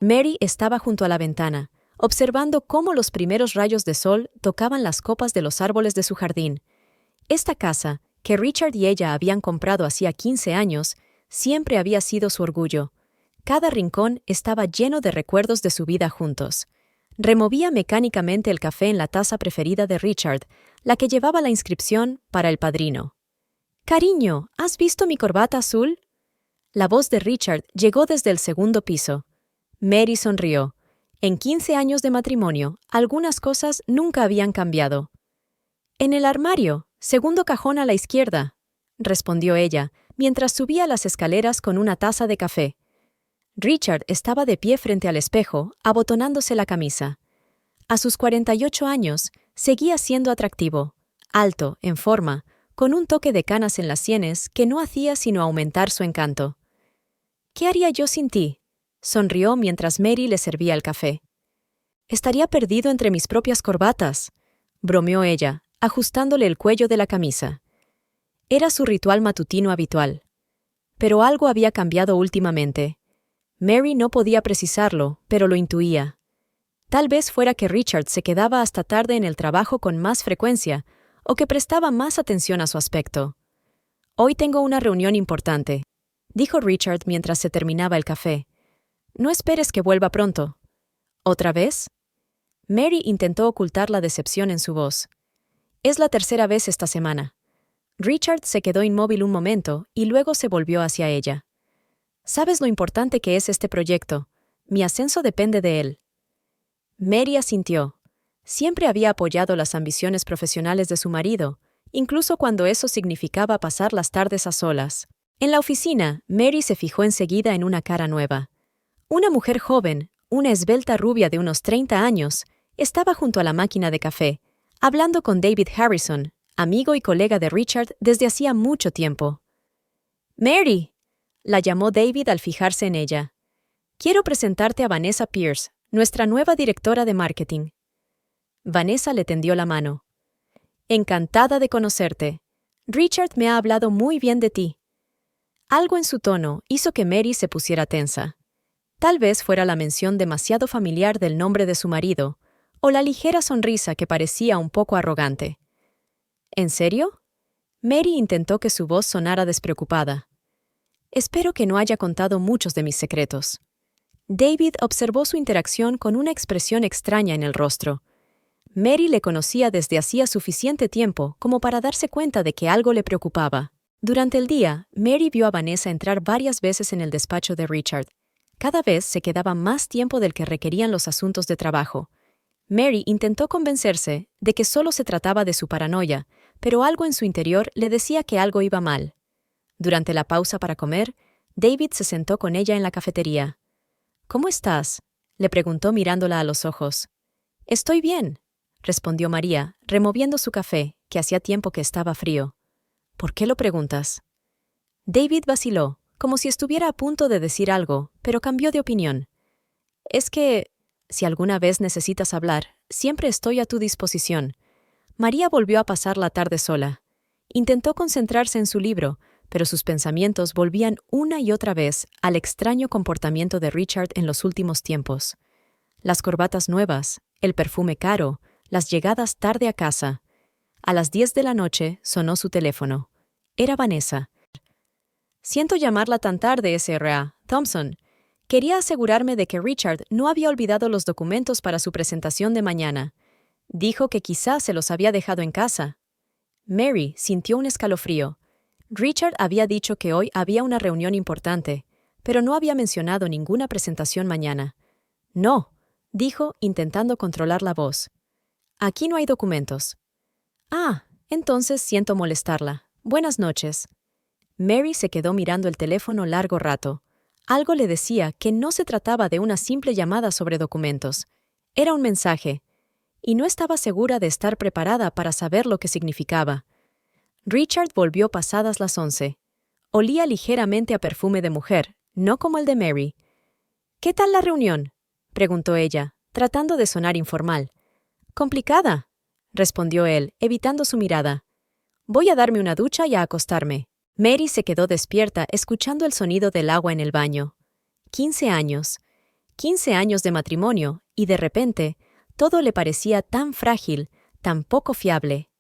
Mary estaba junto a la ventana, observando cómo los primeros rayos de sol tocaban las copas de los árboles de su jardín. Esta casa, que Richard y ella habían comprado hacía 15 años, siempre había sido su orgullo. Cada rincón estaba lleno de recuerdos de su vida juntos. Removía mecánicamente el café en la taza preferida de Richard, la que llevaba la inscripción para el padrino. «Cariño, ¿has visto mi corbata azul?» La voz de Richard llegó desde el segundo piso. Mary sonrió. En 15 años de matrimonio, algunas cosas nunca habían cambiado. «En el armario, segundo cajón a la izquierda», respondió ella, mientras subía las escaleras con una taza de café. Richard estaba de pie frente al espejo, abotonándose la camisa. A sus 48 años, seguía siendo atractivo, alto, en forma, con un toque de canas en las sienes que no hacía sino aumentar su encanto. «¿Qué haría yo sin ti?», sonrió mientras Mary le servía el café. «Estaría perdido entre mis propias corbatas», bromeó ella, ajustándole el cuello de la camisa. Era su ritual matutino habitual. Pero algo había cambiado últimamente. Mary no podía precisarlo, pero lo intuía. Tal vez fuera que Richard se quedaba hasta tarde en el trabajo con más frecuencia, o que prestaba más atención a su aspecto. «Hoy tengo una reunión importante», dijo Richard mientras se terminaba el café. «No esperes que vuelva pronto». «¿Otra vez?» Mary intentó ocultar la decepción en su voz. «Es la tercera vez esta semana». Richard se quedó inmóvil un momento y luego se volvió hacia ella. «¿Sabes lo importante que es este proyecto? Mi ascenso depende de él». Mary asintió. Siempre había apoyado las ambiciones profesionales de su marido, incluso cuando eso significaba pasar las tardes a solas. En la oficina, Mary se fijó enseguida en una cara nueva. Una mujer joven, una esbelta rubia de unos 30 años, estaba junto a la máquina de café, hablando con David Harrison, amigo y colega de Richard desde hacía mucho tiempo. «Mary», la llamó David al fijarse en ella. «Quiero presentarte a Vanessa Pierce, nuestra nueva directora de marketing». Vanessa le tendió la mano. «Encantada de conocerte. Richard me ha hablado muy bien de ti». Algo en su tono hizo que Mary se pusiera tensa. Tal vez fuera la mención demasiado familiar del nombre de su marido, o la ligera sonrisa que parecía un poco arrogante. «¿En serio?» Mary intentó que su voz sonara despreocupada. «Espero que no haya contado muchos de mis secretos». David observó su interacción con una expresión extraña en el rostro. Mary le conocía desde hacía suficiente tiempo como para darse cuenta de que algo le preocupaba. Durante el día, Mary vio a Vanessa entrar varias veces en el despacho de Richard. Cada vez se quedaba más tiempo del que requerían los asuntos de trabajo. Mary intentó convencerse de que solo se trataba de su paranoia, pero algo en su interior le decía que algo iba mal. Durante la pausa para comer, David se sentó con ella en la cafetería. «¿Cómo estás?», le preguntó mirándola a los ojos. «Estoy bien», respondió María, removiendo su café, que hacía tiempo que estaba frío. «¿Por qué lo preguntas?» David vaciló, como si estuviera a punto de decir algo, pero cambió de opinión. «Es que, si alguna vez necesitas hablar, siempre estoy a tu disposición». María volvió a pasar la tarde sola. Intentó concentrarse en su libro, pero sus pensamientos volvían una y otra vez al extraño comportamiento de Richard en los últimos tiempos. Las corbatas nuevas, el perfume caro, las llegadas tarde a casa. A las 10 de la noche sonó su teléfono. Era Vanessa. «Siento llamarla tan tarde, Sra. Thompson. Quería asegurarme de que Richard no había olvidado los documentos para su presentación de mañana. Dijo que quizás se los había dejado en casa». Mary sintió un escalofrío. Richard había dicho que hoy había una reunión importante, pero no había mencionado ninguna presentación mañana. «No», dijo, intentando controlar la voz. «Aquí no hay documentos». «Ah, entonces siento molestarla. Buenas noches». Mary se quedó mirando el teléfono largo rato. Algo le decía que no se trataba de una simple llamada sobre documentos. Era un mensaje, y no estaba segura de estar preparada para saber lo que significaba. Richard volvió pasadas las 11. Olía ligeramente a perfume de mujer, no como el de Mary. «¿Qué tal la reunión?», preguntó ella, tratando de sonar informal. «Complicada», respondió él, evitando su mirada. «Voy a darme una ducha y a acostarme». Mary se quedó despierta escuchando el sonido del agua en el baño. 15 años. 15 años de matrimonio, y de repente, todo le parecía tan frágil, tan poco fiable.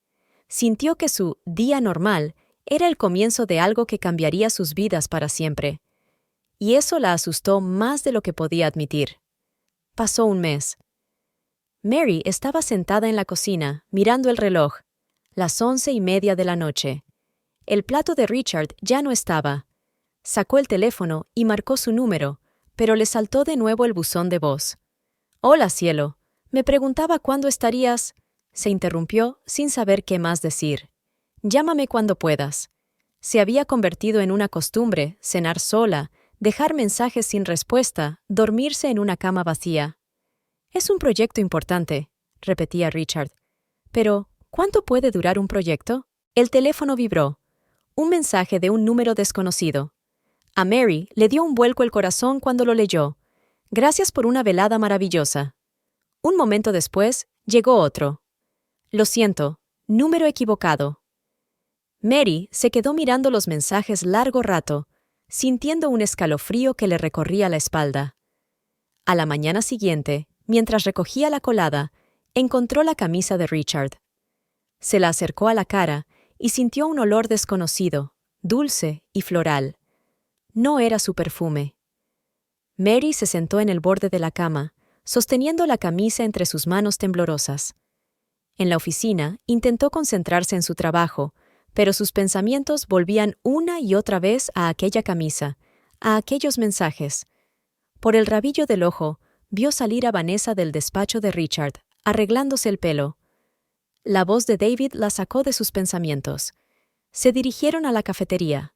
Sintió que su día normal era el comienzo de algo que cambiaría sus vidas para siempre. Y eso la asustó más de lo que podía admitir. Pasó un mes. Mary estaba sentada en la cocina, mirando el reloj. Las 11:30 de la noche. El plato de Richard ya no estaba. Sacó el teléfono y marcó su número, pero le saltó de nuevo el buzón de voz. «Hola, cielo. Me preguntaba cuándo estarías...» Se interrumpió sin saber qué más decir. «Llámame cuando puedas». Se había convertido en una costumbre cenar sola, dejar mensajes sin respuesta, dormirse en una cama vacía. «Es un proyecto importante», repetía Richard. «Pero, ¿cuánto puede durar un proyecto?» El teléfono vibró. Un mensaje de un número desconocido. A Mary le dio un vuelco el corazón cuando lo leyó. «Gracias por una velada maravillosa». Un momento después, llegó otro. «Lo siento, número equivocado». Mary se quedó mirando los mensajes largo rato, sintiendo un escalofrío que le recorría la espalda. A la mañana siguiente, mientras recogía la colada, encontró la camisa de Richard. Se la acercó a la cara y sintió un olor desconocido, dulce y floral. No era su perfume. Mary se sentó en el borde de la cama, sosteniendo la camisa entre sus manos temblorosas. En la oficina intentó concentrarse en su trabajo, pero sus pensamientos volvían una y otra vez a aquella camisa, a aquellos mensajes. Por el rabillo del ojo, vio salir a Vanessa del despacho de Richard, arreglándose el pelo. La voz de David la sacó de sus pensamientos. Se dirigieron a la cafetería.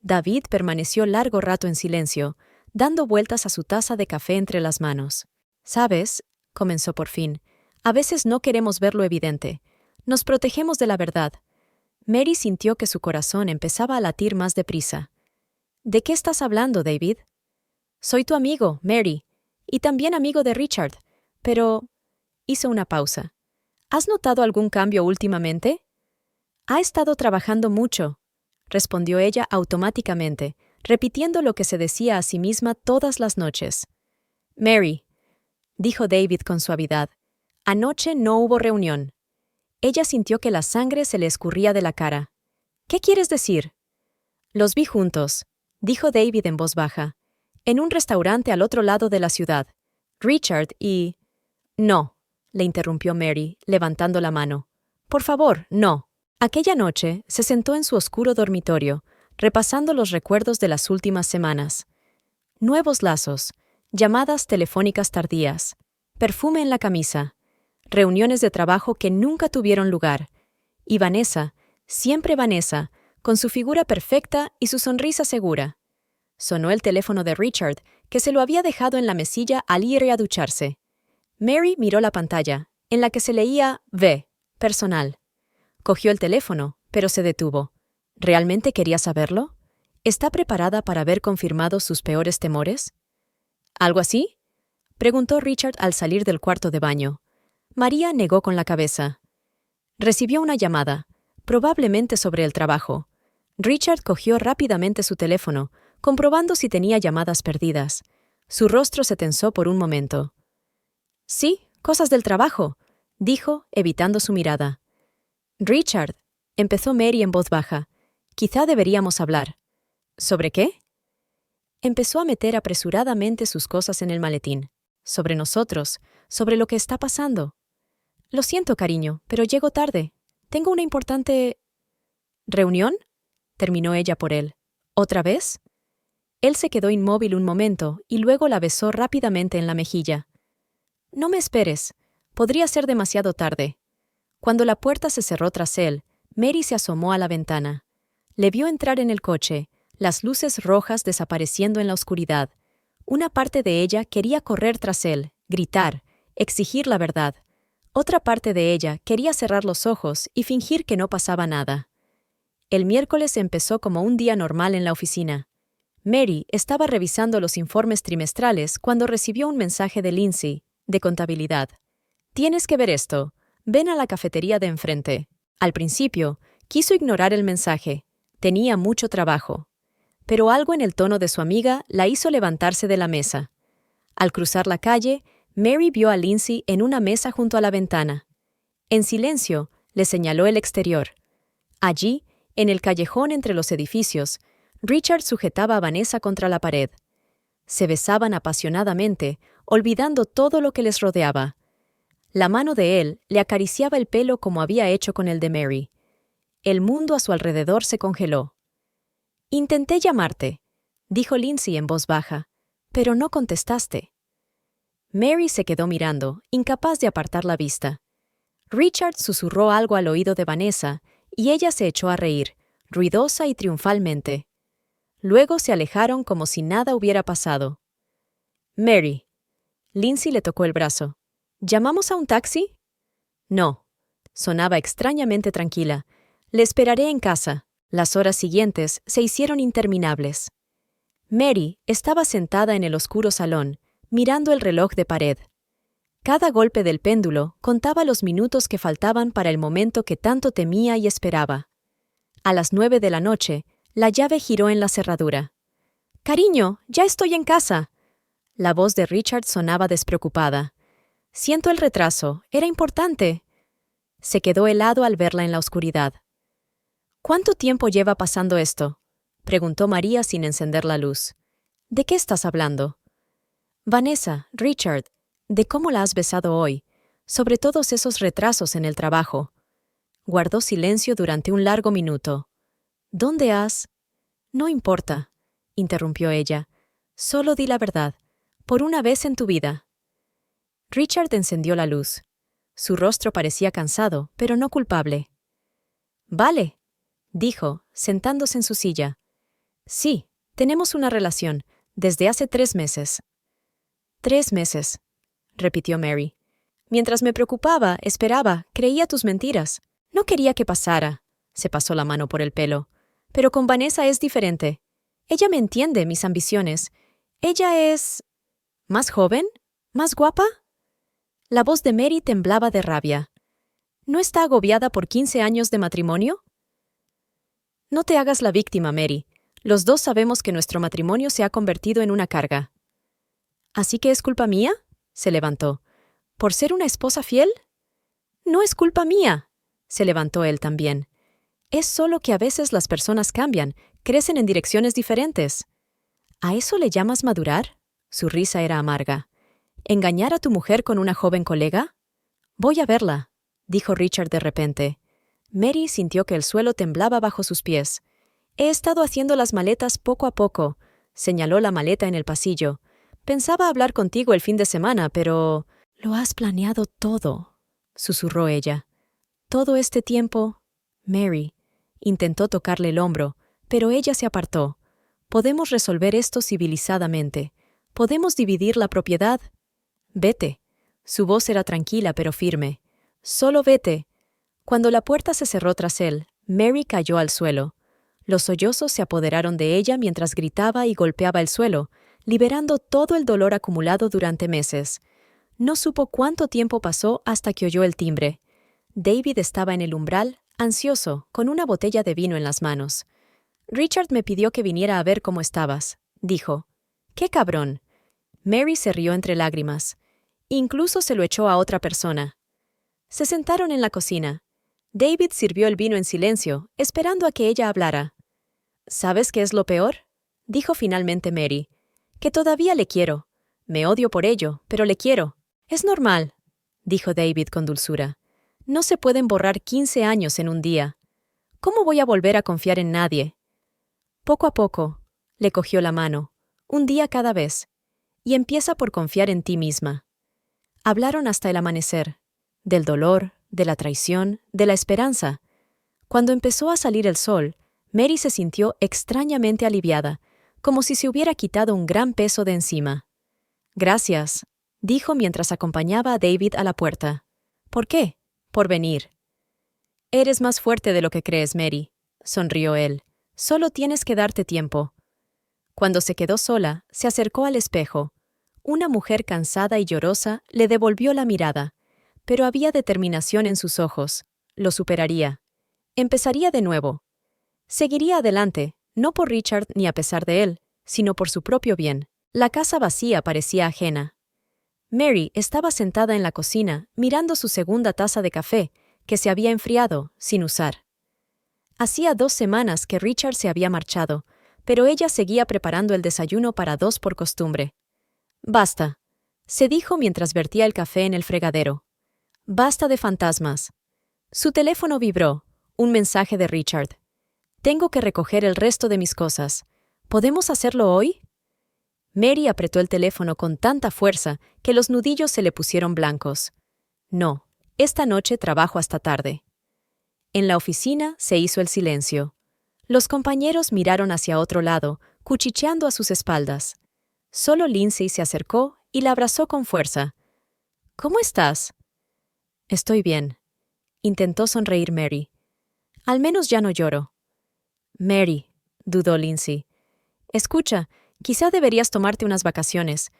David permaneció largo rato en silencio, dando vueltas a su taza de café entre las manos. «¿Sabes?», comenzó por fin, «a veces no queremos ver lo evidente. Nos protegemos de la verdad». Mary sintió que su corazón empezaba a latir más deprisa. «¿De qué estás hablando, David?» «Soy tu amigo, Mary, y también amigo de Richard, pero...» Hizo una pausa. «¿Has notado algún cambio últimamente?» «Ha estado trabajando mucho», respondió ella automáticamente, repitiendo lo que se decía a sí misma todas las noches. «Mary», dijo David con suavidad, «anoche no hubo reunión». Ella sintió que la sangre se le escurría de la cara. «¿Qué quieres decir?» «Los vi juntos», dijo David en voz baja, «en un restaurante al otro lado de la ciudad. Richard y...» «No», le interrumpió Mary, levantando la mano. «Por favor, no». Aquella noche se sentó en su oscuro dormitorio, repasando los recuerdos de las últimas semanas. Nuevos lazos, llamadas telefónicas tardías, perfume en la camisa, reuniones de trabajo que nunca tuvieron lugar, y Vanessa, siempre Vanessa, con su figura perfecta y su sonrisa segura. Sonó el teléfono de Richard, que se lo había dejado en la mesilla al ir a ducharse. Mary miró la pantalla, en la que se leía V, personal. Cogió el teléfono, pero se detuvo. ¿Realmente quería saberlo? ¿Está preparada para haber confirmado sus peores temores? ¿Algo así?, preguntó Richard al salir del cuarto de baño. María negó con la cabeza. Recibió una llamada, probablemente sobre el trabajo. Richard cogió rápidamente su teléfono, comprobando si tenía llamadas perdidas. Su rostro se tensó por un momento. «Sí, cosas del trabajo», dijo, evitando su mirada. «Richard», empezó Mary en voz baja, «quizá deberíamos hablar». «¿Sobre qué?». Empezó a meter apresuradamente sus cosas en el maletín. «Sobre nosotros, sobre lo que está pasando». «Lo siento, cariño, pero llego tarde. Tengo una importante...» «¿Reunión?», terminó ella por él. «¿Otra vez?». Él se quedó inmóvil un momento y luego la besó rápidamente en la mejilla. «No me esperes. Podría ser demasiado tarde». Cuando la puerta se cerró tras él, Mary se asomó a la ventana. Le vio entrar en el coche, las luces rojas desapareciendo en la oscuridad. Una parte de ella quería correr tras él, gritar, exigir la verdad. Otra parte de ella quería cerrar los ojos y fingir que no pasaba nada. El miércoles empezó como un día normal en la oficina. Mary estaba revisando los informes trimestrales cuando recibió un mensaje de Lindsay, de contabilidad. «Tienes que ver esto. Ven a la cafetería de enfrente». Al principio, quiso ignorar el mensaje. Tenía mucho trabajo. Pero algo en el tono de su amiga la hizo levantarse de la mesa. Al cruzar la calle, Mary vio a Lindsay en una mesa junto a la ventana. En silencio, le señaló el exterior. Allí, en el callejón entre los edificios, Richard sujetaba a Vanessa contra la pared. Se besaban apasionadamente, olvidando todo lo que les rodeaba. La mano de él le acariciaba el pelo como había hecho con el de Mary. El mundo a su alrededor se congeló. «Intenté llamarte», dijo Lindsay en voz baja, «pero no contestaste». Mary se quedó mirando, incapaz de apartar la vista. Richard susurró algo al oído de Vanessa, y ella se echó a reír, ruidosa y triunfalmente. Luego se alejaron como si nada hubiera pasado. «Mary». Lindsay le tocó el brazo. «¿Llamamos a un taxi?» «No». Sonaba extrañamente tranquila. «Le esperaré en casa». Las horas siguientes se hicieron interminables. Mary estaba sentada en el oscuro salón, mirando el reloj de pared. Cada golpe del péndulo contaba los minutos que faltaban para el momento que tanto temía y esperaba. A las 9 de la noche, la llave giró en la cerradura. «Cariño, ya estoy en casa». La voz de Richard sonaba despreocupada. «Siento el retraso, era importante». Se quedó helado al verla en la oscuridad. «¿Cuánto tiempo lleva pasando esto?», preguntó María sin encender la luz. «¿De qué estás hablando?» «Vanessa, Richard, de cómo la has besado hoy, sobre todos esos retrasos en el trabajo». Guardó silencio durante un largo minuto. «¿Dónde has...?» «No importa», interrumpió ella. «Solo di la verdad, por una vez en tu vida». Richard encendió la luz. Su rostro parecía cansado, pero no culpable. «Vale», dijo, sentándose en su silla. «Sí, tenemos una relación, desde hace 3 meses». «3 meses», repitió Mary. «Mientras me preocupaba, esperaba, creía tus mentiras. No quería que pasara». Se pasó la mano por el pelo. «Pero con Vanessa es diferente. Ella me entiende mis ambiciones. Ella es... ¿más joven? ¿Más guapa?» La voz de Mary temblaba de rabia. «¿No está agobiada por 15 años de matrimonio?» «No te hagas la víctima, Mary. Los dos sabemos que nuestro matrimonio se ha convertido en una carga». «¿Así que es culpa mía?», se levantó. «¿Por ser una esposa fiel?» «No es culpa mía», se levantó él también. «Es solo que a veces las personas cambian, crecen en direcciones diferentes». «¿A eso le llamas madurar?», su risa era amarga. «¿Engañar a tu mujer con una joven colega?» «Voy a verla», dijo Richard de repente. Mary sintió que el suelo temblaba bajo sus pies. «He estado haciendo las maletas poco a poco», señaló la maleta en el pasillo. «Pensaba hablar contigo el fin de semana, pero...» «Lo has planeado todo», susurró ella. «Todo este tiempo...» «Mary», intentó tocarle el hombro, pero ella se apartó. «Podemos resolver esto civilizadamente. Podemos dividir la propiedad». «Vete». Su voz era tranquila pero firme. «Solo vete». Cuando la puerta se cerró tras él, Mary cayó al suelo. Los sollozos se apoderaron de ella mientras gritaba y golpeaba el suelo, liberando todo el dolor acumulado durante meses. No supo cuánto tiempo pasó hasta que oyó el timbre. David estaba en el umbral, ansioso, con una botella de vino en las manos. «Richard me pidió que viniera a ver cómo estabas», dijo. «¡Qué cabrón!». Mary se rió entre lágrimas. Incluso se lo echó a otra persona. Se sentaron en la cocina. David sirvió el vino en silencio, esperando a que ella hablara. «¿Sabes qué es lo peor?», dijo finalmente Mary. «Que todavía le quiero. Me odio por ello, pero le quiero. Es normal», dijo David con dulzura. «No se pueden borrar 15 años en un día. ¿Cómo voy a volver a confiar en nadie?» «Poco a poco», le cogió la mano, «un día cada vez. Y empieza por confiar en ti misma». Hablaron hasta el amanecer, del dolor, de la traición, de la esperanza. Cuando empezó a salir el sol, Mary se sintió extrañamente aliviada, como si se hubiera quitado un gran peso de encima. «Gracias», dijo mientras acompañaba a David a la puerta. «¿Por qué?». «Por venir». «Eres más fuerte de lo que crees, Mary», sonrió él. «Solo tienes que darte tiempo». Cuando se quedó sola, se acercó al espejo. Una mujer cansada y llorosa le devolvió la mirada, pero había determinación en sus ojos. Lo superaría. Empezaría de nuevo. Seguiría adelante, no por Richard ni a pesar de él, sino por su propio bien. La casa vacía parecía ajena. Mary estaba sentada en la cocina, mirando su segunda taza de café, que se había enfriado, sin usar. Hacía 2 semanas que Richard se había marchado, pero ella seguía preparando el desayuno para 2 por costumbre. «Basta», se dijo mientras vertía el café en el fregadero. «Basta de fantasmas». Su teléfono vibró, un mensaje de Richard. «Tengo que recoger el resto de mis cosas. ¿Podemos hacerlo hoy?» Mary apretó el teléfono con tanta fuerza que los nudillos se le pusieron blancos. «No, esta noche trabajo hasta tarde». En la oficina se hizo el silencio. Los compañeros miraron hacia otro lado, cuchicheando a sus espaldas. Solo Lindsay se acercó y la abrazó con fuerza. «¿Cómo estás?» «Estoy bien», intentó sonreír Mary. «Al menos ya no lloro». «Mary», dudó Lindsay. «Escucha, quizá deberías tomarte unas vacaciones.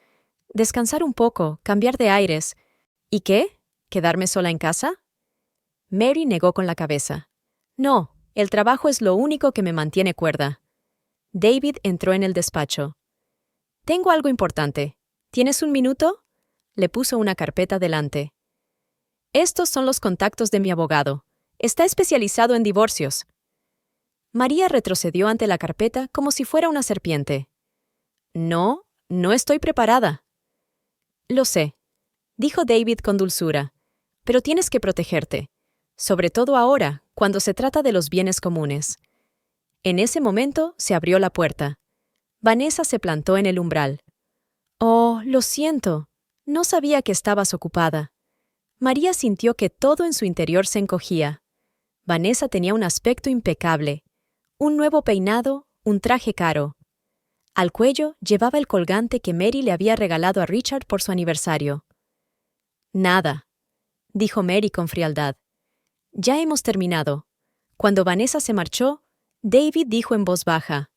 Descansar un poco, cambiar de aires. ¿Y qué? ¿Quedarme sola en casa?» Mary negó con la cabeza. «No, el trabajo es lo único que me mantiene cuerda». David entró en el despacho. «Tengo algo importante. ¿Tienes un minuto?» Le puso una carpeta delante. «Estos son los contactos de mi abogado. Está especializado en divorcios». María retrocedió ante la carpeta como si fuera una serpiente. «No, no estoy preparada». «Lo sé», dijo David con dulzura, «pero tienes que protegerte. Sobre todo ahora, cuando se trata de los bienes comunes». En ese momento se abrió la puerta. Vanessa se plantó en el umbral. «Oh, lo siento. No sabía que estabas ocupada». María sintió que todo en su interior se encogía. Vanessa tenía un aspecto impecable. Un nuevo peinado, un traje caro. Al cuello llevaba el colgante que Mary le había regalado a Richard por su aniversario. «Nada», dijo Mary con frialdad. «Ya hemos terminado». Cuando Vanessa se marchó, David dijo en voz baja: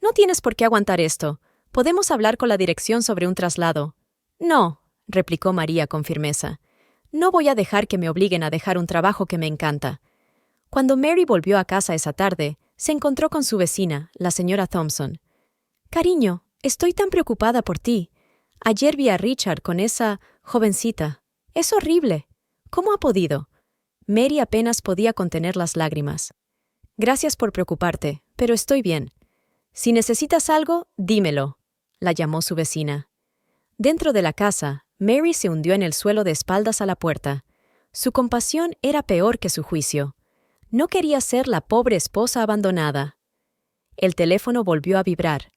«No tienes por qué aguantar esto. Podemos hablar con la dirección sobre un traslado». «No», replicó María con firmeza. «No voy a dejar que me obliguen a dejar un trabajo que me encanta». Cuando Mary volvió a casa esa tarde, se encontró con su vecina, la señora Thompson. «Cariño, estoy tan preocupada por ti. Ayer vi a Richard con esa jovencita. Es horrible. ¿Cómo ha podido?» Mary apenas podía contener las lágrimas. «Gracias por preocuparte, pero estoy bien. Si necesitas algo, dímelo», la llamó su vecina. Dentro de la casa, Mary se hundió en el suelo de espaldas a la puerta. Su compasión era peor que su juicio. No quería ser la pobre esposa abandonada. El teléfono volvió a vibrar.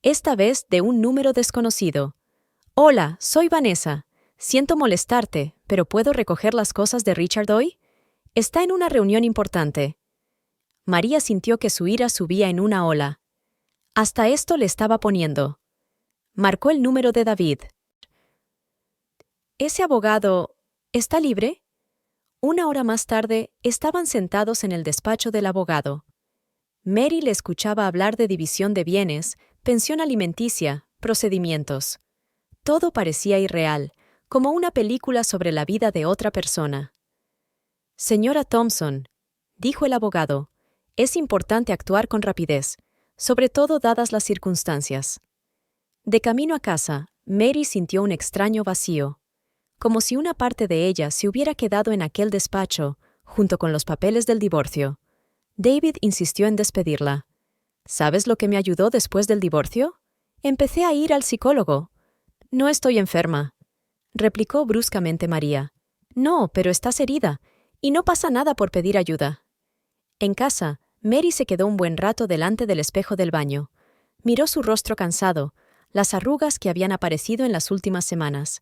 Esta vez de un número desconocido. «Hola, soy Vanessa. Siento molestarte, pero ¿puedo recoger las cosas de Richard hoy? Está en una reunión importante». María sintió que su ira subía en una ola. Hasta esto le estaba poniendo. Marcó el número de David. «¿Ese abogado está libre?» Una hora más tarde, estaban sentados en el despacho del abogado. Mary le escuchaba hablar de división de bienes, pensión alimenticia, procedimientos. Todo parecía irreal, como una película sobre la vida de otra persona. «Señora Thompson», dijo el abogado, «es importante actuar con rapidez, sobre todo dadas las circunstancias». De camino a casa, Mary sintió un extraño vacío, como si una parte de ella se hubiera quedado en aquel despacho, junto con los papeles del divorcio. David insistió en despedirla. «¿Sabes lo que me ayudó después del divorcio? Empecé a ir al psicólogo». «No estoy enferma», replicó bruscamente María. «No, pero estás herida, y no pasa nada por pedir ayuda». En casa, Mary se quedó un buen rato delante del espejo del baño. Miró su rostro cansado, las arrugas que habían aparecido en las últimas semanas.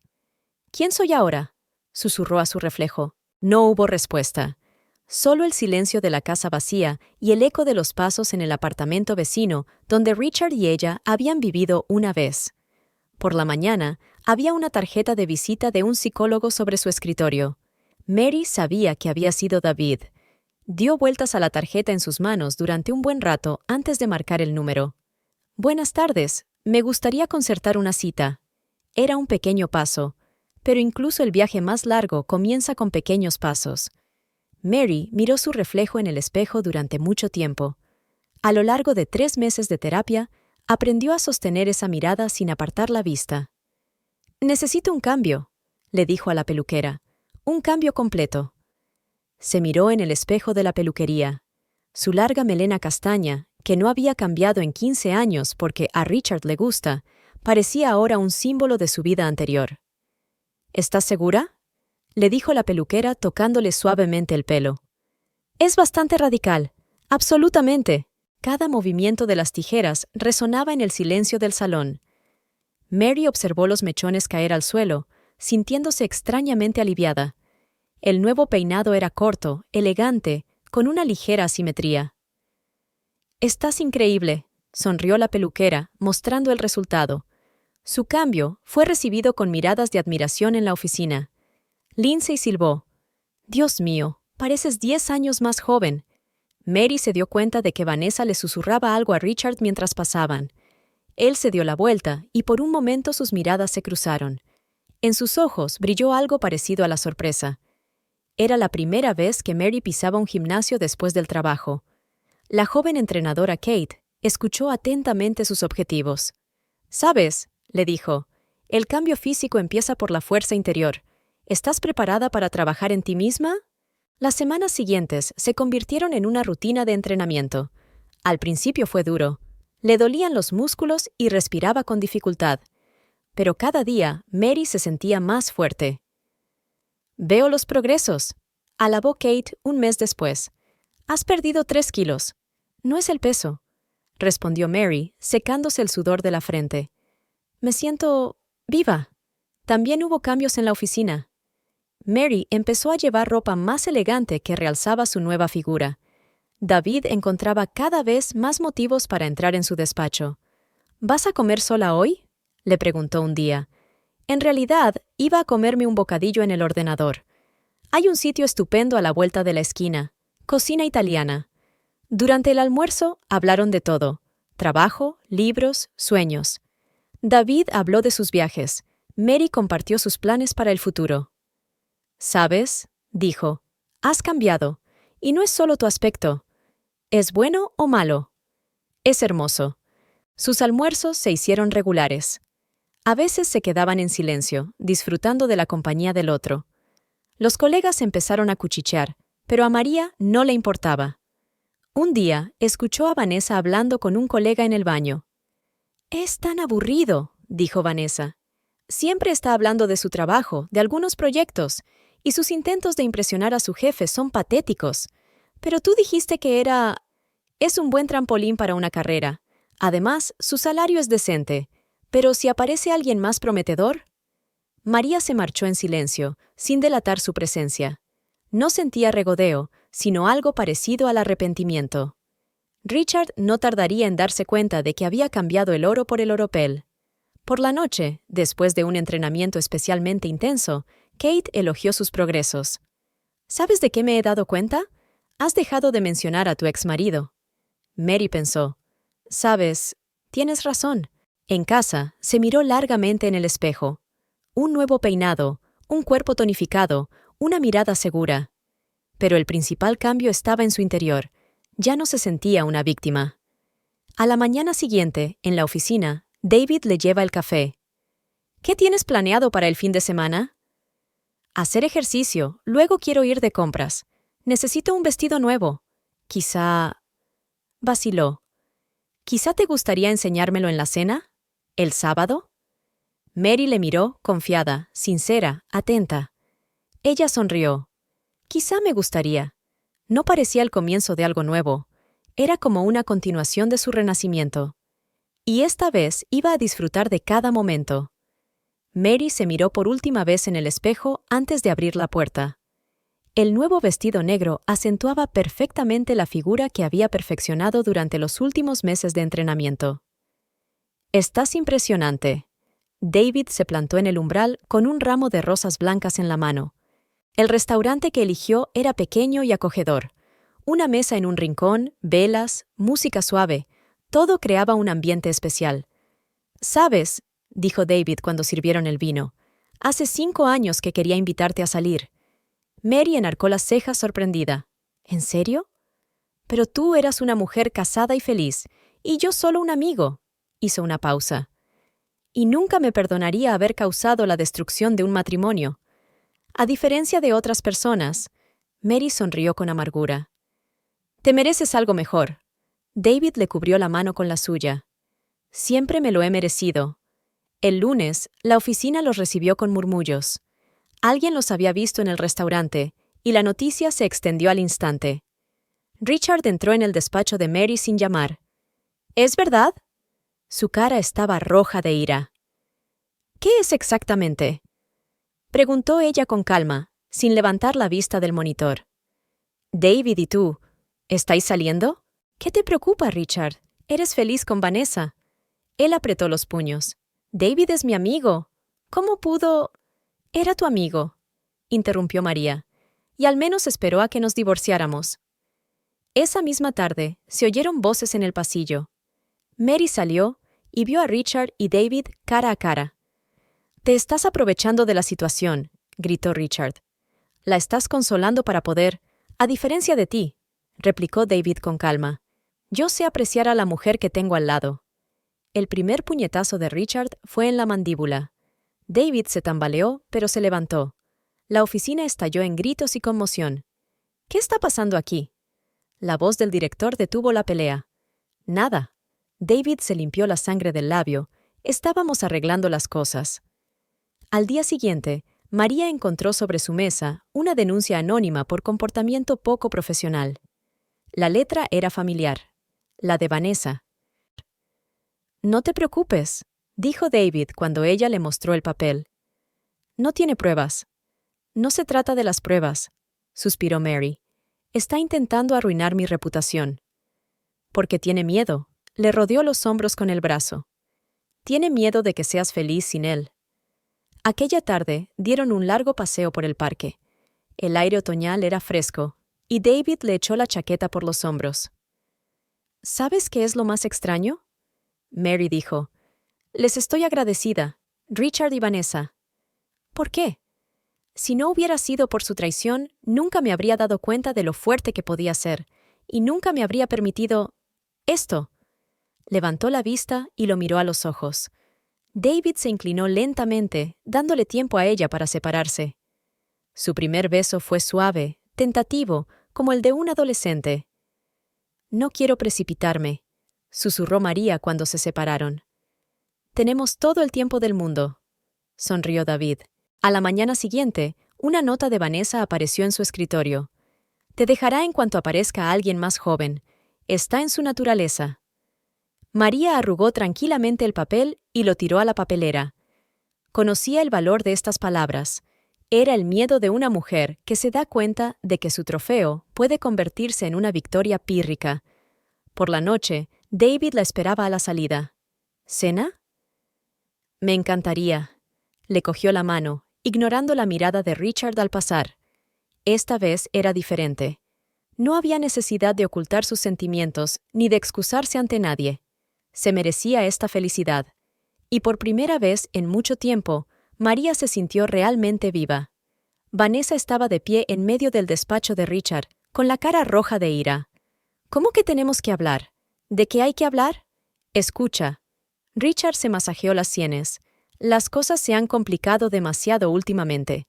«¿Quién soy ahora?», susurró a su reflejo. No hubo respuesta. Solo el silencio de la casa vacía y el eco de los pasos en el apartamento vecino donde Richard y ella habían vivido una vez. Por la mañana, había una tarjeta de visita de un psicólogo sobre su escritorio. Mary sabía que había sido David. Dio vueltas a la tarjeta en sus manos durante un buen rato antes de marcar el número. «Buenas tardes, me gustaría concertar una cita». Era un pequeño paso, pero incluso el viaje más largo comienza con pequeños pasos. Mary miró su reflejo en el espejo durante mucho tiempo. A lo largo de 3 meses de terapia, Aprendió a sostener esa mirada sin apartar la vista. «Necesito un cambio», le dijo a la peluquera. «Un cambio completo». Se miró en el espejo de la peluquería. Su larga melena castaña, que no había cambiado en 15 años porque a Richard le gusta, parecía ahora un símbolo de su vida anterior. «¿Estás segura?», le dijo la peluquera tocándole suavemente el pelo. «Es bastante radical. Absolutamente». Cada movimiento de las tijeras resonaba en el silencio del salón. Mary observó los mechones caer al suelo, sintiéndose extrañamente aliviada. El nuevo peinado era corto, elegante, con una ligera asimetría. «Estás increíble», sonrió la peluquera, mostrando el resultado. Su cambio fue recibido con miradas de admiración en la oficina. Lindsay silbó. «Dios mío, pareces 10 años más joven». Mary se dio cuenta de que Vanessa le susurraba algo a Richard mientras pasaban. Él se dio la vuelta y por un momento sus miradas se cruzaron. En sus ojos brilló algo parecido a la sorpresa. Era la primera vez que Mary pisaba un gimnasio después del trabajo. La joven entrenadora Kate escuchó atentamente sus objetivos. «¿Sabes?», le dijo, «el cambio físico empieza por la fuerza interior. ¿Estás preparada para trabajar en ti misma?». Las semanas siguientes se convirtieron en una rutina de entrenamiento. Al principio fue duro. Le dolían los músculos y respiraba con dificultad. Pero cada día Mary se sentía más fuerte. «Veo los progresos», alabó Kate un mes después. «Has perdido 3 kilos. No es el peso», respondió Mary, secándose el sudor de la frente. «Me siento viva». También hubo cambios en la oficina. Mary empezó a llevar ropa más elegante que realzaba su nueva figura. David encontraba cada vez más motivos para entrar en su despacho. «¿Vas a comer sola hoy?», le preguntó un día. «En realidad, iba a comerme un bocadillo en el ordenador. Hay un sitio estupendo a la vuelta de la esquina, cocina italiana». Durante el almuerzo hablaron de todo: trabajo, libros, sueños. David habló de sus viajes. Mary compartió sus planes para el futuro. «¿Sabes?», dijo, «has cambiado, y no es solo tu aspecto. ¿Es bueno o malo?». «Es hermoso». Sus almuerzos se hicieron regulares. A veces se quedaban en silencio, disfrutando de la compañía del otro. Los colegas empezaron a cuchichear, pero a María no le importaba. Un día escuchó a Vanessa hablando con un colega en el baño. «Es tan aburrido», dijo Vanessa. «Siempre está hablando de su trabajo, de algunos proyectos, y sus intentos de impresionar a su jefe son patéticos. Pero tú dijiste que es un buen trampolín para una carrera. Además, su salario es decente. Pero si aparece alguien más prometedor». María se marchó en silencio, sin delatar su presencia. No sentía regodeo, sino algo parecido al arrepentimiento. Richard no tardaría en darse cuenta de que había cambiado el oro por el oropel. Por la noche, después de un entrenamiento especialmente intenso, Kate elogió sus progresos. «¿Sabes de qué me he dado cuenta? Has dejado de mencionar a tu exmarido». Mary pensó. «Sabes, tienes razón». En casa, se miró largamente en el espejo. Un nuevo peinado, un cuerpo tonificado, una mirada segura. Pero el principal cambio estaba en su interior. Ya no se sentía una víctima. A la mañana siguiente, en la oficina, David le lleva el café. «¿Qué tienes planeado para el fin de semana?». «Hacer ejercicio, luego quiero ir de compras. Necesito un vestido nuevo. Quizá…». Vaciló. «¿Quizá te gustaría enseñármelo en la cena? ¿El sábado?». Mary le miró, confiada, sincera, atenta. Ella sonrió. «Quizá me gustaría». No parecía el comienzo de algo nuevo. Era como una continuación de su renacimiento. Y esta vez iba a disfrutar de cada momento. Mary se miró por última vez en el espejo antes de abrir la puerta. El nuevo vestido negro acentuaba perfectamente la figura que había perfeccionado durante los últimos meses de entrenamiento. «Estás impresionante». David se plantó en el umbral con un ramo de rosas blancas en la mano. El restaurante que eligió era pequeño y acogedor. Una mesa en un rincón, velas, música suave. Todo creaba un ambiente especial. «¿Sabes?», dijo David cuando sirvieron el vino, «hace 5 años que quería invitarte a salir». Mary enarcó las cejas sorprendida. «¿En serio? Pero tú eras una mujer casada y feliz, y yo solo un amigo». Hizo una pausa. Y nunca me perdonaría haber causado la destrucción de un matrimonio. A diferencia de otras personas, Mary sonrió con amargura. Te mereces algo mejor. David le cubrió la mano con la suya. Siempre me lo he merecido. El lunes, la oficina los recibió con murmullos. Alguien los había visto en el restaurante, y la noticia se extendió al instante. Richard entró en el despacho de Mary sin llamar. ¿Es verdad? Su cara estaba roja de ira. ¿Qué es exactamente? Preguntó ella con calma, sin levantar la vista del monitor. David y tú, ¿estáis saliendo? ¿Qué te preocupa, Richard? Eres feliz con Vanessa. Él apretó los puños. David es mi amigo. ¿Cómo pudo? Era tu amigo, interrumpió María, y al menos esperó a que nos divorciáramos. Esa misma tarde se oyeron voces en el pasillo. Mary salió y vio a Richard y David cara a cara. Te estás aprovechando de la situación, gritó Richard. La estás consolando para poder, a diferencia de ti, replicó David con calma. Yo sé apreciar a la mujer que tengo al lado. El primer puñetazo de Richard fue en la mandíbula. David se tambaleó, pero se levantó. La oficina estalló en gritos y conmoción. ¿Qué está pasando aquí? La voz del director detuvo la pelea. Nada. David se limpió la sangre del labio. Estábamos arreglando las cosas. Al día siguiente, María encontró sobre su mesa una denuncia anónima por comportamiento poco profesional. La letra era familiar, la de Vanessa. No te preocupes, dijo David cuando ella le mostró el papel. No tiene pruebas. No se trata de las pruebas, suspiró Mary. Está intentando arruinar mi reputación. Porque tiene miedo. Le rodeó los hombros con el brazo. Tiene miedo de que seas feliz sin él. Aquella tarde dieron un largo paseo por el parque. El aire otoñal era fresco, y David le echó la chaqueta por los hombros. ¿Sabes qué es lo más extraño? Mary dijo. Les estoy agradecida, Richard y Vanessa. ¿Por qué? Si no hubiera sido por su traición, nunca me habría dado cuenta de lo fuerte que podía ser, y nunca me habría permitido... esto. Levantó la vista y lo miró a los ojos. David se inclinó lentamente, dándole tiempo a ella para separarse. Su primer beso fue suave, tentativo, como el de un adolescente. No quiero precipitarme, susurró María cuando se separaron. Tenemos todo el tiempo del mundo, sonrió David. A la mañana siguiente, una nota de Vanessa apareció en su escritorio. Te dejará en cuanto aparezca alguien más joven. Está en su naturaleza. María arrugó tranquilamente el papel y lo tiró a la papelera. Conocía el valor de estas palabras. Era el miedo de una mujer que se da cuenta de que su trofeo puede convertirse en una victoria pírrica. Por la noche, David la esperaba a la salida. ¿Cena? Me encantaría. Le cogió la mano, ignorando la mirada de Richard al pasar. Esta vez era diferente. No había necesidad de ocultar sus sentimientos ni de excusarse ante nadie. Se merecía esta felicidad. Y por primera vez en mucho tiempo, María se sintió realmente viva. Vanessa estaba de pie en medio del despacho de Richard, con la cara roja de ira. ¿Cómo que tenemos que hablar? ¿De qué hay que hablar? Escucha. Richard se masajeó las sienes. Las cosas se han complicado demasiado últimamente.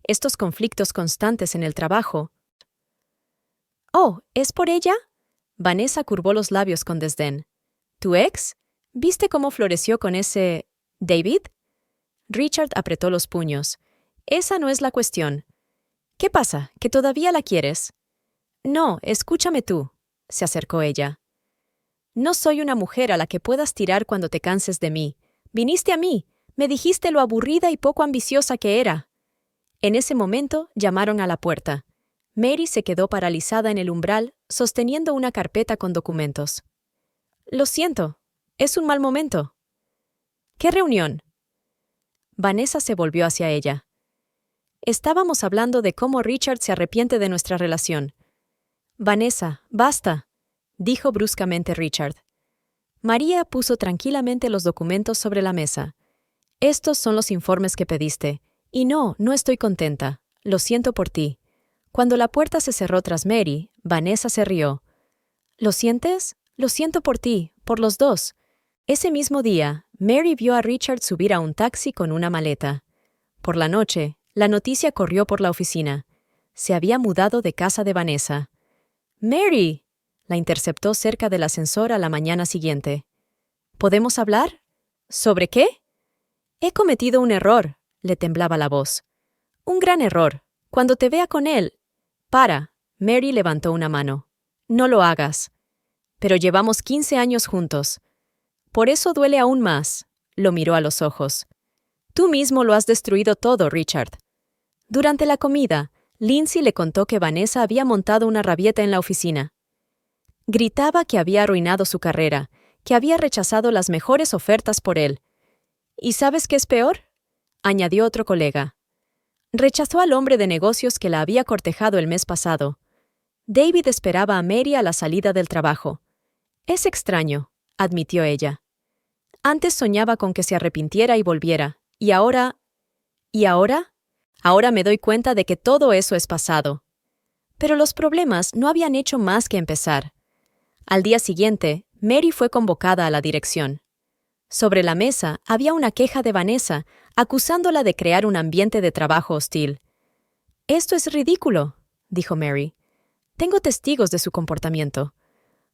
Estos conflictos constantes en el trabajo. Oh, ¿es por ella? Vanessa curvó los labios con desdén. ¿Tu ex? ¿Viste cómo floreció con ese... David? Richard apretó los puños. Esa no es la cuestión. ¿Qué pasa? ¿Que todavía la quieres? No, escúchame tú, se acercó ella. No soy una mujer a la que puedas tirar cuando te canses de mí. Viniste a mí, me dijiste lo aburrida y poco ambiciosa que era. En ese momento llamaron a la puerta. Mary se quedó paralizada en el umbral, sosteniendo una carpeta con documentos. Lo siento, es un mal momento. ¿Qué reunión? Vanessa se volvió hacia ella. Estábamos hablando de cómo Richard se arrepiente de nuestra relación. Vanessa, basta, dijo bruscamente Richard. María puso tranquilamente los documentos sobre la mesa. Estos son los informes que pediste. Y no estoy contenta. Lo siento por ti. Cuando la puerta se cerró tras Mary, Vanessa se rió. ¿Lo sientes? Lo siento por ti, por los dos. Ese mismo día, Mary vio a Richard subir a un taxi con una maleta. Por la noche, la noticia corrió por la oficina. Se había mudado de casa de Vanessa. «¡Mary!», la interceptó cerca del ascensor a la mañana siguiente. «¿Podemos hablar? ¿Sobre qué?» «He cometido un error», le temblaba la voz. «Un gran error. Cuando te vea con él...» «Para», Mary levantó una mano. «No lo hagas». «Pero llevamos 15 años juntos». «Por eso duele aún más», lo miró a los ojos. «Tú mismo lo has destruido todo, Richard». Durante la comida, Lindsay le contó que Vanessa había montado una rabieta en la oficina. Gritaba que había arruinado su carrera, que había rechazado las mejores ofertas por él. «¿Y sabes qué es peor?», añadió otro colega. Rechazó al hombre de negocios que la había cortejado el mes pasado. David esperaba a Mary a la salida del trabajo. «Es extraño», admitió ella. «Antes soñaba con que se arrepintiera y volviera, y ahora...» «¿Y ahora? Ahora me doy cuenta de que todo eso es pasado». Pero los problemas no habían hecho más que empezar. Al día siguiente, Mary fue convocada a la dirección. Sobre la mesa había una queja de Vanessa, acusándola de crear un ambiente de trabajo hostil. «Esto es ridículo», dijo Mary. «Tengo testigos de su comportamiento».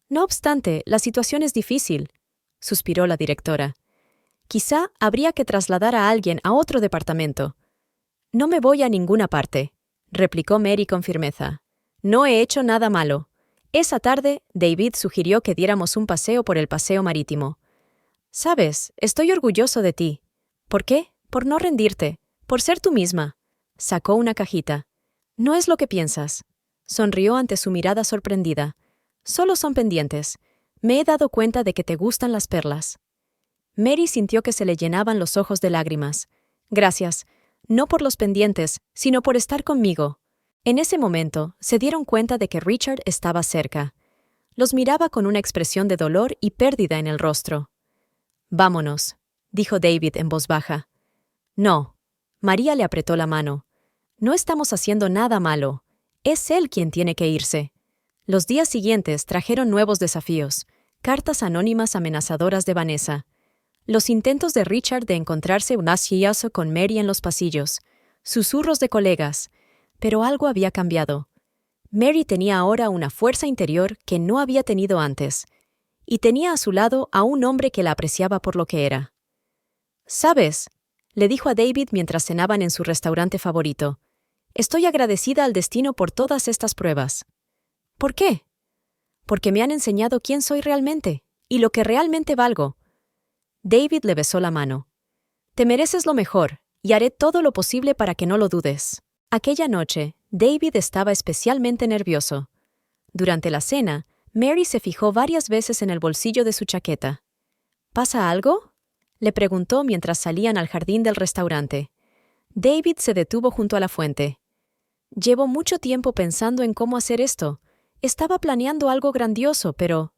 «No obstante, la situación es difícil», suspiró la directora. «Quizá habría que trasladar a alguien a otro departamento». «No me voy a ninguna parte», replicó Mary con firmeza. «No he hecho nada malo. Esa tarde, David sugirió que diéramos un paseo por el paseo marítimo. Sabes, estoy orgulloso de ti. ¿Por qué? Por no rendirte, por ser tú misma». Sacó una cajita. «No es lo que piensas». Sonrió ante su mirada sorprendida. «Solo son pendientes. Me he dado cuenta de que te gustan las perlas». Mary sintió que se le llenaban los ojos de lágrimas. «Gracias. No por los pendientes, sino por estar conmigo». En ese momento, se dieron cuenta de que Richard estaba cerca. Los miraba con una expresión de dolor y pérdida en el rostro. «Vámonos», dijo David en voz baja. «No». María le apretó la mano. «No estamos haciendo nada malo. Es él quien tiene que irse». Los días siguientes trajeron nuevos desafíos, cartas anónimas amenazadoras de Vanessa, los intentos de Richard de encontrarse un asquilloso con Mary en los pasillos, susurros de colegas, pero algo había cambiado. Mary tenía ahora una fuerza interior que no había tenido antes, y tenía a su lado a un hombre que la apreciaba por lo que era. «¿Sabes?», le dijo a David mientras cenaban en su restaurante favorito. «Estoy agradecida al destino por todas estas pruebas». «¿Por qué?». «Porque me han enseñado quién soy realmente, y lo que realmente valgo». David le besó la mano. «Te mereces lo mejor, y haré todo lo posible para que no lo dudes». Aquella noche, David estaba especialmente nervioso. Durante la cena, Mary se fijó varias veces en el bolsillo de su chaqueta. «¿Pasa algo?», le preguntó mientras salían al jardín del restaurante. David se detuvo junto a la fuente. «Llevo mucho tiempo pensando en cómo hacer esto. Estaba planeando algo grandioso, pero...».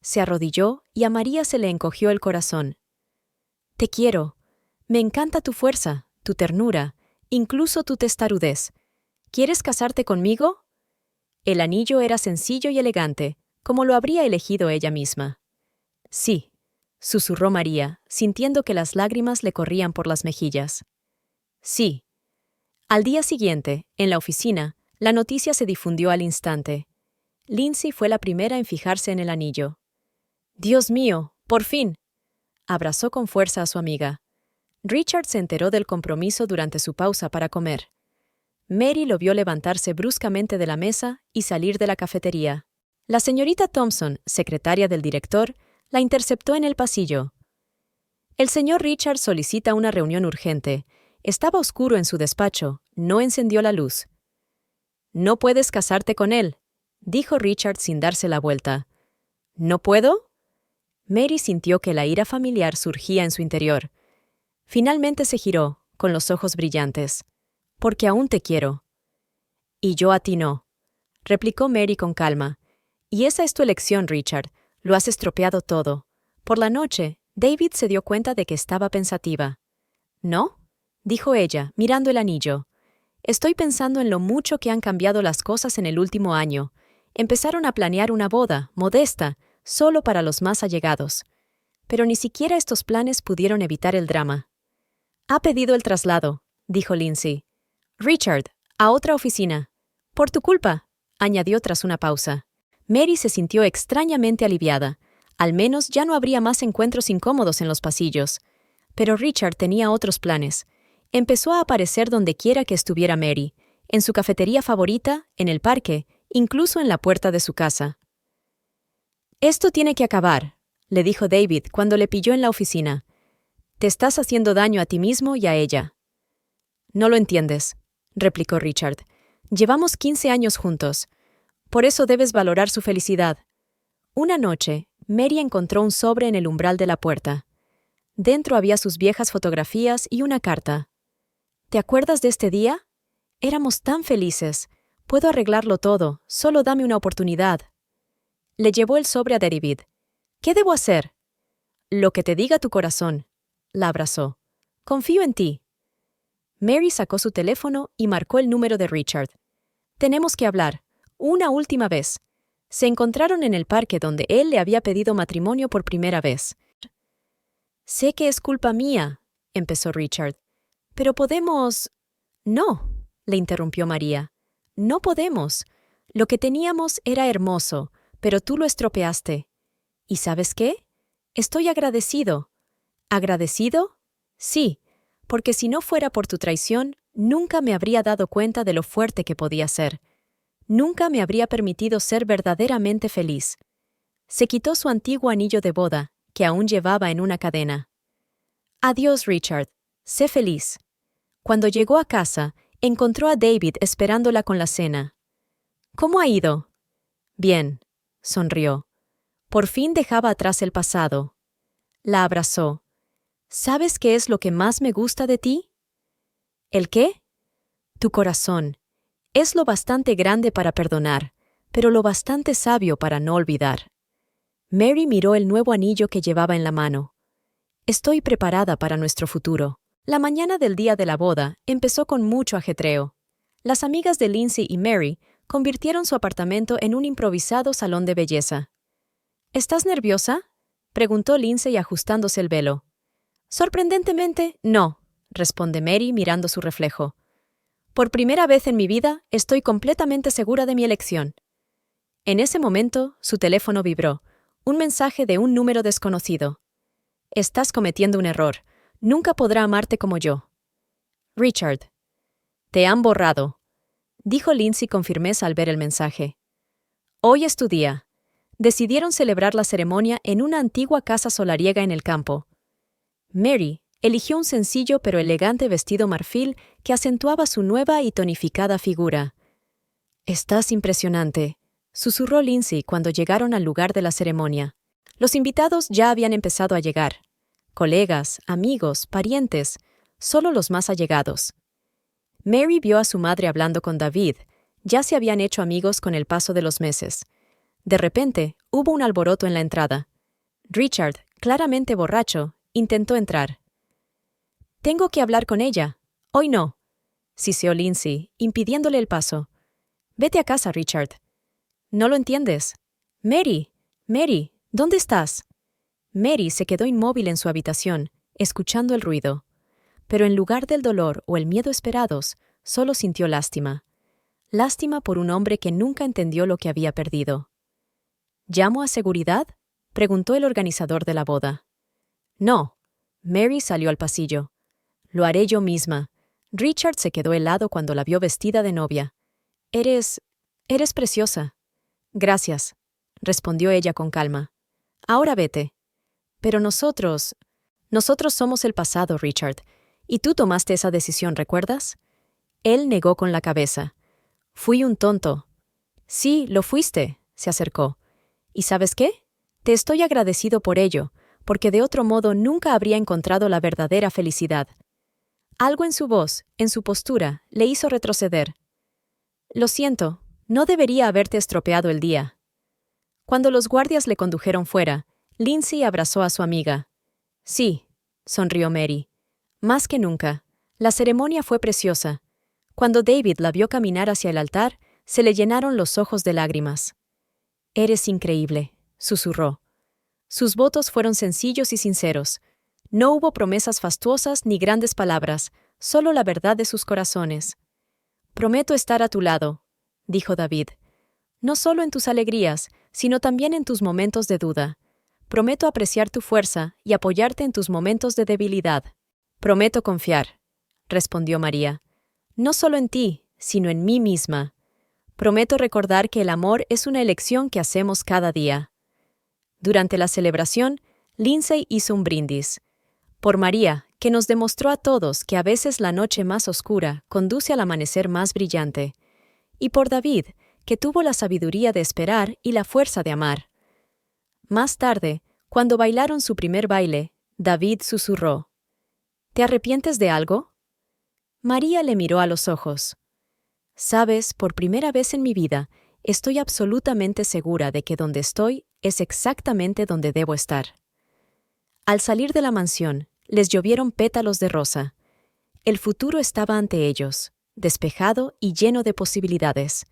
Se arrodilló y a María se le encogió el corazón. «Te quiero. Me encanta tu fuerza, tu ternura, incluso tu testarudez. ¿Quieres casarte conmigo?». El anillo era sencillo y elegante, como lo habría elegido ella misma. «Sí», susurró María, sintiendo que las lágrimas le corrían por las mejillas. «Sí». Al día siguiente, en la oficina, la noticia se difundió al instante. Lindsay fue la primera en fijarse en el anillo. «Dios mío, por fin». Abrazó con fuerza a su amiga. Richard se enteró del compromiso durante su pausa para comer. Mary lo vio levantarse bruscamente de la mesa y salir de la cafetería. La señorita Thompson, secretaria del director, la interceptó en el pasillo. «El señor Richard solicita una reunión urgente. Estaba oscuro en su despacho, no encendió la luz». «No puedes casarte con él», dijo Richard sin darse la vuelta. «¿No puedo?». Mary sintió que la ira familiar surgía en su interior. Finalmente se giró, con los ojos brillantes. «Porque aún te quiero». «Y yo a ti no», replicó Mary con calma. «Y esa es tu elección, Richard. Lo has estropeado todo». Por la noche, David se dio cuenta de que estaba pensativa. «¿No?», dijo ella, mirando el anillo. «Estoy pensando en lo mucho que han cambiado las cosas en el último año. Empezaron a planear una boda, modesta, solo para los más allegados. Pero ni siquiera estos planes pudieron evitar el drama. «Ha pedido el traslado», dijo Lindsay. «Richard, a otra oficina. Por tu culpa», añadió tras una pausa. Mary se sintió extrañamente aliviada. Al menos ya no habría más encuentros incómodos en los pasillos. Pero Richard tenía otros planes. Empezó a aparecer donde quiera que estuviera Mary, en su cafetería favorita, en el parque, incluso en la puerta de su casa. «Esto tiene que acabar», le dijo David cuando le pilló en la oficina. «Te estás haciendo daño a ti mismo y a ella». «No lo entiendes», replicó Richard. «Llevamos 15 años juntos. Por eso debes valorar su felicidad». Una noche, Mary encontró un sobre en el umbral de la puerta. Dentro había sus viejas fotografías y una carta. «¿Te acuerdas de este día? Éramos tan felices. Puedo arreglarlo todo, solo dame una oportunidad». Le llevó el sobre a David. «¿Qué debo hacer?» «Lo que te diga tu corazón». La abrazó. «Confío en ti». Mary sacó su teléfono y marcó el número de Richard. «Tenemos que hablar. Una última vez». Se encontraron en el parque donde él le había pedido matrimonio por primera vez. «Sé que es culpa mía», empezó Richard. «Pero podemos...» «No», le interrumpió María. «No podemos. Lo que teníamos era hermoso, pero tú lo estropeaste. ¿Y sabes qué? Estoy agradecido». ¿Agradecido? Sí, porque si no fuera por tu traición, nunca me habría dado cuenta de lo fuerte que podía ser. Nunca me habría permitido ser verdaderamente feliz. Se quitó su antiguo anillo de boda, que aún llevaba en una cadena. «Adiós, Richard. Sé feliz». Cuando llegó a casa, encontró a David esperándola con la cena. «¿Cómo ha ido?» «Bien», sonrió. Por fin dejaba atrás el pasado. La abrazó. «¿Sabes qué es lo que más me gusta de ti?» «¿El qué?» «Tu corazón. Es lo bastante grande para perdonar, pero lo bastante sabio para no olvidar». Mary miró el nuevo anillo que llevaba en la mano. «Estoy preparada para nuestro futuro». La mañana del día de la boda empezó con mucho ajetreo. Las amigas de Lindsay y Mary convirtieron su apartamento en un improvisado salón de belleza. «¿Estás nerviosa?», preguntó Lindsay ajustándose el velo. «Sorprendentemente, no», responde Mary mirando su reflejo. «Por primera vez en mi vida estoy completamente segura de mi elección». En ese momento, su teléfono vibró. Un mensaje de un número desconocido. «Estás cometiendo un error. Nunca podrá amarte como yo». «Richard». «Te han borrado», dijo Lindsay con firmeza al ver el mensaje. «Hoy es tu día». Decidieron celebrar la ceremonia en una antigua casa solariega en el campo. Mary eligió un sencillo pero elegante vestido marfil que acentuaba su nueva y tonificada figura. «Estás impresionante», susurró Lindsay cuando llegaron al lugar de la ceremonia. Los invitados ya habían empezado a llegar. Colegas, amigos, parientes, solo los más allegados. Mary vio a su madre hablando con David. Ya se habían hecho amigos con el paso de los meses. De repente, hubo un alboroto en la entrada. Richard, claramente borracho, intentó entrar. «Tengo que hablar con ella. Hoy no», siseó Lindsay, impidiéndole el paso. «Vete a casa, Richard». «No lo entiendes». «Mary, Mary, ¿dónde estás?» Mary se quedó inmóvil en su habitación, escuchando el ruido. Pero en lugar del dolor o el miedo esperados, solo sintió lástima. Lástima por un hombre que nunca entendió lo que había perdido. «¿Llamo a seguridad?», preguntó el organizador de la boda. «No». Mary salió al pasillo. «Lo haré yo misma». Richard se quedó helado cuando la vio vestida de novia. Eres preciosa». «Gracias», respondió ella con calma. «Ahora vete». «Pero nosotros somos el pasado, Richard, y tú tomaste esa decisión, ¿recuerdas?» Él negó con la cabeza. «Fui un tonto». «Sí, lo fuiste», se acercó. «¿Y sabes qué? Te estoy agradecido por ello, porque de otro modo nunca habría encontrado la verdadera felicidad». Algo en su voz, en su postura, le hizo retroceder. «Lo siento, no debería haberte estropeado el día». Cuando los guardias le condujeron fuera, Lindsay abrazó a su amiga. «Sí», sonrió Mary. «Más que nunca. La ceremonia fue preciosa. Cuando David la vio caminar hacia el altar, se le llenaron los ojos de lágrimas». «Eres increíble», susurró. Sus votos fueron sencillos y sinceros. No hubo promesas fastuosas ni grandes palabras, solo la verdad de sus corazones. «Prometo estar a tu lado», dijo David. «No solo en tus alegrías, sino también en tus momentos de duda. Prometo apreciar tu fuerza y apoyarte en tus momentos de debilidad». «Prometo confiar», respondió María. «No solo en ti, sino en mí misma. Prometo recordar que el amor es una elección que hacemos cada día». Durante la celebración, Lindsay hizo un brindis. Por María, que nos demostró a todos que a veces la noche más oscura conduce al amanecer más brillante. Y por David, que tuvo la sabiduría de esperar y la fuerza de amar. Más tarde, cuando bailaron su primer baile, David susurró: «¿Te arrepientes de algo?». María le miró a los ojos. «Sabes, por primera vez en mi vida, estoy absolutamente segura de que donde estoy es exactamente donde debo estar». Al salir de la mansión, les llovieron pétalos de rosa. El futuro estaba ante ellos, despejado y lleno de posibilidades.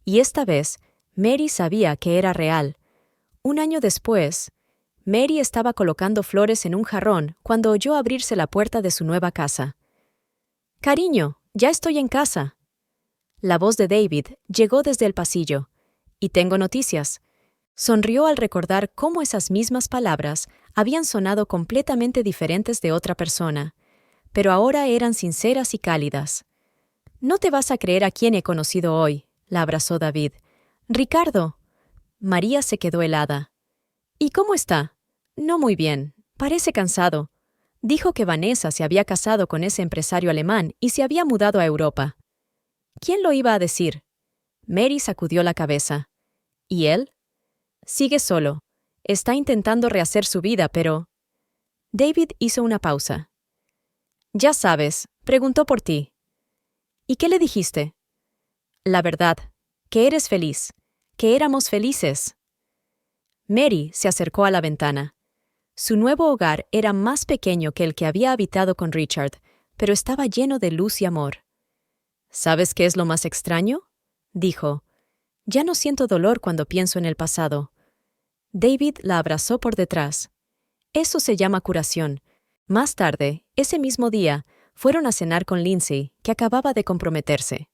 Y esta vez, Mary sabía que era real. Un año después, Mary estaba colocando flores en un jarrón cuando oyó abrirse la puerta de su nueva casa. «Cariño, ya estoy en casa». La voz de David llegó desde el pasillo. «Y tengo noticias». Sonrió al recordar cómo esas mismas palabras habían sonado completamente diferentes de otra persona, pero ahora eran sinceras y cálidas. «No te vas a creer a quién he conocido hoy», la abrazó David. «Ricardo». María se quedó helada. «¿Y cómo está?» «No muy bien. Parece cansado. Dijo que Vanessa se había casado con ese empresario alemán y se había mudado a Europa». «¿Quién lo iba a decir?» Mary sacudió la cabeza. «¿Y él?» «Sigue solo. Está intentando rehacer su vida, pero...». David hizo una pausa. «Ya sabes, preguntó por ti». «¿Y qué le dijiste?» «La verdad, que eres feliz, que éramos felices». Mary se acercó a la ventana. Su nuevo hogar era más pequeño que el que había habitado con Richard, pero estaba lleno de luz y amor. «¿Sabes qué es lo más extraño?», dijo. «Ya no siento dolor cuando pienso en el pasado». David la abrazó por detrás. «Eso se llama curación». Más tarde, ese mismo día, fueron a cenar con Lindsay, que acababa de comprometerse.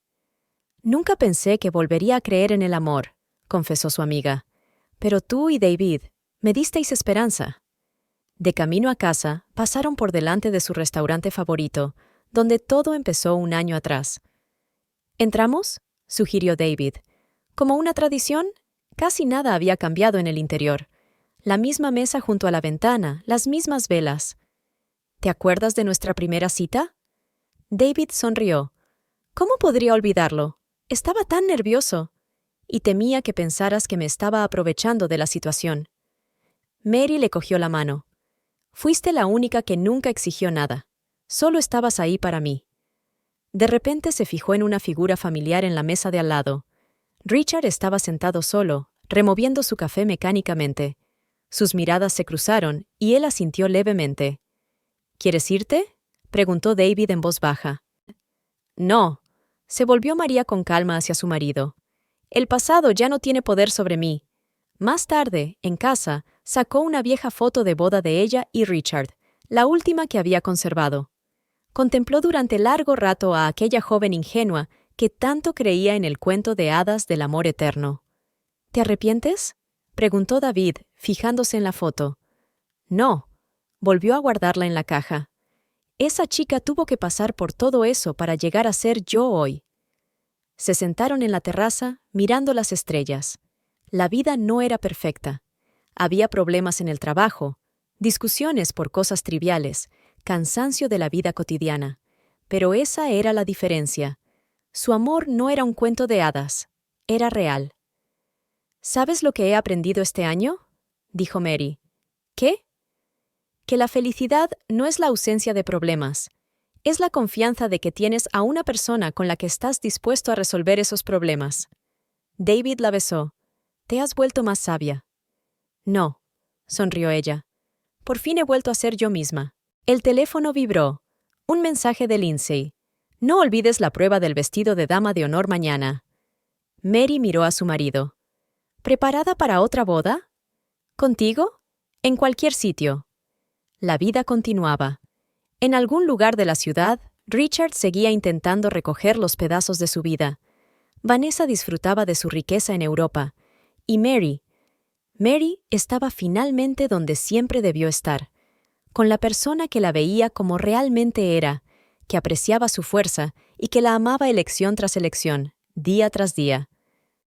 «Nunca pensé que volvería a creer en el amor», confesó su amiga. «Pero tú y David me disteis esperanza». De camino a casa, pasaron por delante de su restaurante favorito, donde todo empezó un año atrás. «¿Entramos?», sugirió David. Como una tradición, casi nada había cambiado en el interior. La misma mesa junto a la ventana, las mismas velas. «¿Te acuerdas de nuestra primera cita?». David sonrió. «¿Cómo podría olvidarlo? Estaba tan nervioso. Y temía que pensaras que me estaba aprovechando de la situación». Mary le cogió la mano. «Fuiste la única que nunca exigió nada. Solo estabas ahí para mí». De repente se fijó en una figura familiar en la mesa de al lado. Richard estaba sentado solo, removiendo su café mecánicamente. Sus miradas se cruzaron y él asintió levemente. «¿Quieres irte?», preguntó David en voz baja. «No», se volvió María con calma hacia su marido. «El pasado ya no tiene poder sobre mí». Más tarde, en casa, sacó una vieja foto de boda de ella y Richard, la última que había conservado. Contempló durante largo rato a aquella joven ingenua que tanto creía en el cuento de hadas del amor eterno. «¿Te arrepientes?», preguntó David, fijándose en la foto. «No», volvió a guardarla en la caja. «Esa chica tuvo que pasar por todo eso para llegar a ser yo hoy». Se sentaron en la terraza, mirando las estrellas. La vida no era perfecta. Había problemas en el trabajo, discusiones por cosas triviales, cansancio de la vida cotidiana. Pero esa era la diferencia. Su amor no era un cuento de hadas, era real. «¿Sabes lo que he aprendido este año?», dijo Mary. «¿Qué?». «Que la felicidad no es la ausencia de problemas. Es la confianza de que tienes a una persona con la que estás dispuesto a resolver esos problemas». David la besó. «Te has vuelto más sabia». «No», sonrió ella. «Por fin he vuelto a ser yo misma». El teléfono vibró. Un mensaje de Lindsay. «No olvides la prueba del vestido de dama de honor mañana». Mary miró a su marido. «¿Preparada para otra boda?». «¿Contigo?». En cualquier sitio. La vida continuaba. En algún lugar de la ciudad, Richard seguía intentando recoger los pedazos de su vida. Vanessa disfrutaba de su riqueza en Europa. Y Mary estaba finalmente donde siempre debió estar, con la persona que la veía como realmente era, que apreciaba su fuerza y que la amaba elección tras elección, día tras día.